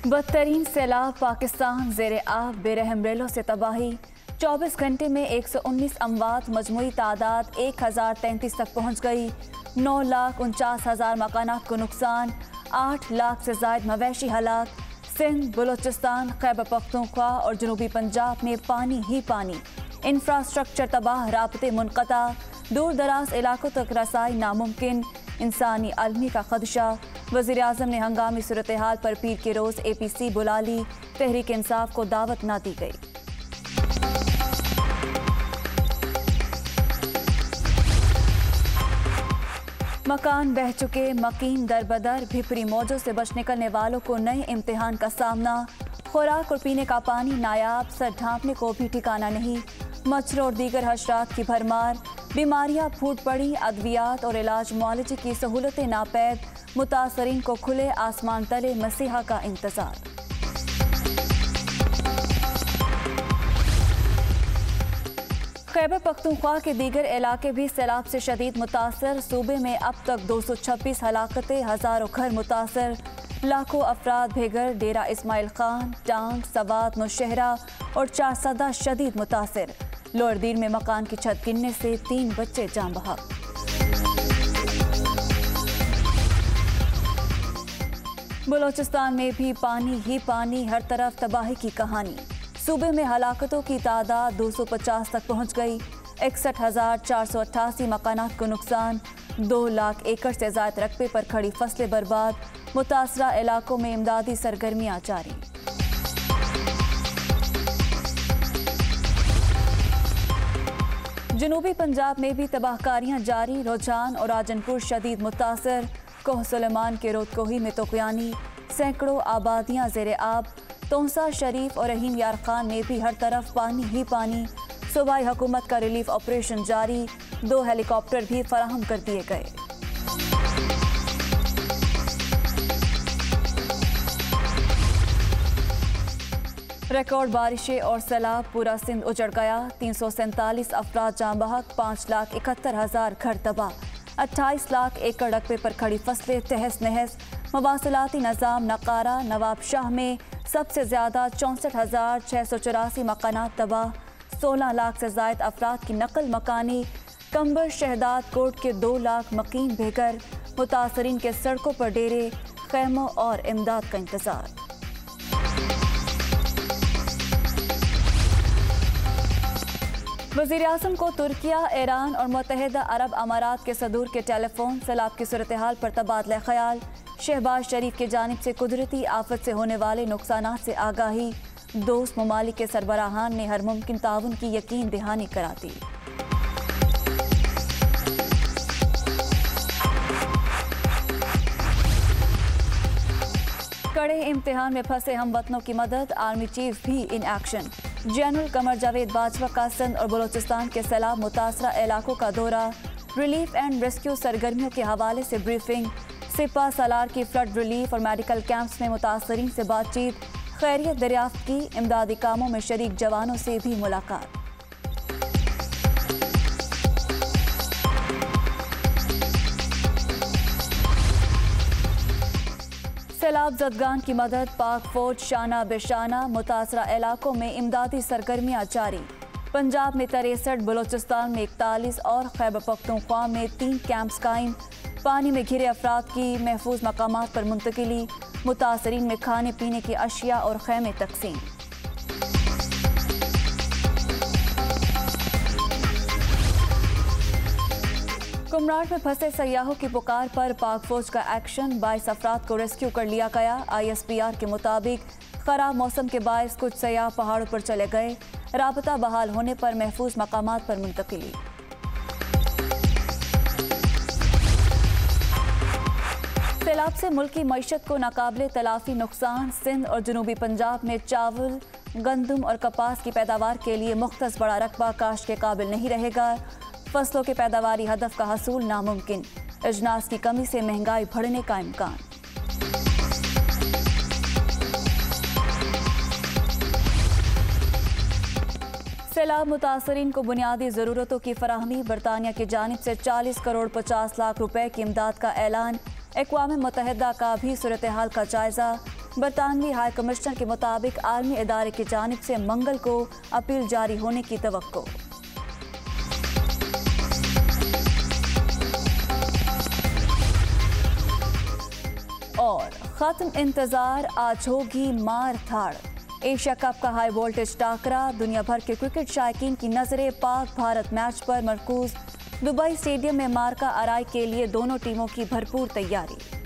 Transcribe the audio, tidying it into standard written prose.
बदतरीन सैलाब, पाकिस्तान ज़ेरे आब, बेरहम रेलों से तबाही। 24 घंटे में 119 अमवात, मजमूई तादाद 1033 तक पहुँच गई। 9,49,000 मकानात को नुकसान, 8 लाख से ज़ायद मवेशी हलाक। सिंध, बलोचिस्तान, खैबर पख्तूनख्वा और जनूबी पंजाब में पानी ही पानी। इंफ्रास्ट्रक्चर तबाह, राबते मुनक़ता, दूर दराज इलाकों तक रसाई नामुमकिन। इंसानी अलमी का खदशा। वज़ीर आज़म ने हंगामी सूरत हाल पर पीर के रोज़ APC बुला ली। तहरीक इंसाफ को दावत ना दी गई। मकान बह चुके, मकीन दर बदर, भिपरी मौजों से बच निकलने वालों को नए इम्तिहान का सामना। खुराक और पीने का पानी नायाब, सर ढांपने को भी ठिकाना नहीं। मच्छर और दीगर हशरात की भरमार, बीमारियां फूट पड़ी। अद्वियात और इलाज मुआलजे की सहूलतें नापैद, मुतासरीन को खुले आसमान तले मसीहा का इंतजार। खैबर पख्तूनख्वा के दीगर इलाके भी सैलाब से शदीद मुतासर। सूबे में अब तक 226 हलाकतें, हज़ारों घर मुतासर। लाखों अफराद बेघर। डेरा इस्माइल खान, टांग, सवात, नौशहरा और चारसदा शदीद मुतासर। लोअर दीर में मकान की छत गिरने से 3 बच्चे जान बहक। बलोचिस्तान में भी पानी ही पानी, हर तरफ तबाही की कहानी। सूबे में हलाकतों की तादाद 250 तक पहुंच गई। 61,488 मकानात को नुकसान। 2 लाख एकड़ से ज़ायद रकबे पर खड़ी फसलें बर्बाद। मुतासरा इलाकों में इमदादी सरगर्मियां जारी। जनूबी पंजाब में भी तबाहकारियां जारी। रुझान और राजनपुर शदीद मुतासर। कोह सुलेमान के रोदकोही में तोक़यानी, सैकड़ों आबादियां ज़ेरे आब। तोंसा, शरीफ और रहीम यार खान में भी हर तरफ पानी ही पानी। सूबाई हुकूमत का रिलीफ ऑपरेशन जारी। 2 हेलीकॉप्टर भी फराहम कर दिए गए। रिकॉर्ड बारिशें और सैलाब, पूरा सिंध उजड़ गया। 347 अफराद जान बहक, 5,71,000 घर तबाह। 28 लाख एकड़ रकबे पर खड़ी फसलें तहस नहस। मवासिलाती निज़ाम नकारा। नवाब शाह में सबसे ज़्यादा 64,684 मकानात तबाह। 16 लाख से ज़ायद अफराद की नकल मकानी। कंबर शहदाद कोट के 2 लाख मकीन बेघर। मुतासरीन के सड़कों पर डेरे, खैमों और इमदाद का इंतजार। वज़ीर आज़म को तुर्किया, ईरान और मुत्तहिदा अरब अमारात के सदूर के टेलीफोन। सैलाब की सूरत हाल पर तबादला ख्याल। शहबाज शरीफ की जानिब से कुदरती आफत से होने वाले नुकसानात से आगाही। दोस्त ममालिक के सरबराहान ने हर मुमकिन ताउन की यकीन दहानी करा दी। कड़े इम्तिहान में फंसे हम वतनों की मदद, आर्मी चीफ भी in action. General Qamar Javed Bajwa का सिंध और बलोचिस्तान के सैलाब मुतासरा इलाकों का दौरा। रिलीफ एंड रेस्क्यू सरगर्मियों के हवाले से ब्रीफिंग। सिपा सालार की फ्लड रिलीफ और मेडिकल कैंप्स में मुतासरीन से बातचीत। खैरियत दरियाफ्त की। इमदादी कामों में शरीक जवानों से भी मुलाकात। सैलाब ज़दगान की मदद, पाक फौज शाना बेशाना। मुतासरा इलाकों में इमदादी सरगर्मियां जारी। पंजाब में 63, बलोचिस्तान में 41 और खैबर पख्तूनख्वा में 3 कैंप्स कायम। पानी में घिरे अफराद की महफूज मकामात पर मुंतकिली। मुतासरीन में खाने पीने की अशिया और खैमे तकसीम। कुमराट में फंसे सयाहों की पुकार पर पाक फौज का एक्शन। 22 अफराद को रेस्क्यू कर लिया गया। ISPR के मुताबिक खराब मौसम के बायस कुछ सयाह पहाड़ों पर चले गए। राबता बहाल होने पर महफूज मकामात पर मुंतकिली। सैलाब से मुल्की मईशत को नाकाबिले तलाफी नुकसान। सिंध और जनूबी पंजाब में चावल, गंदम और कपास की पैदावार के लिए मुख्तस बड़ा रकबा काश्त के काबिल नहीं रहेगा। फसलों के पैदावारी हदफ का हसूल नामुमकिन। अजनास की कमी से महंगाई बढ़ने का इम्कान। सैलाब मुतासरीन को बुनियादी ज़रूरतों की फराहमी। बरतानिया की जानिब से 40 करोड़ 50 लाख रुपए की इमदाद का ऐलान। अक़वाम मुत्तहिदा का भी सूरत हाल का जायजा। बरतानवी हाई कमिश्नर के मुताबिक आलमी इदारे की जानिब से मंगल को अपील जारी होने की तवक्को। और खत्म इंतजार, आज होगी मार धाड़। एशिया कप का हाई वोल्टेज टाकरा, दुनिया भर के क्रिकेट शायकीन की नजरें पाक भारत मैच पर मरकूज। दुबई स्टेडियम में मार्का आराई के लिए दोनों टीमों की भरपूर तैयारी।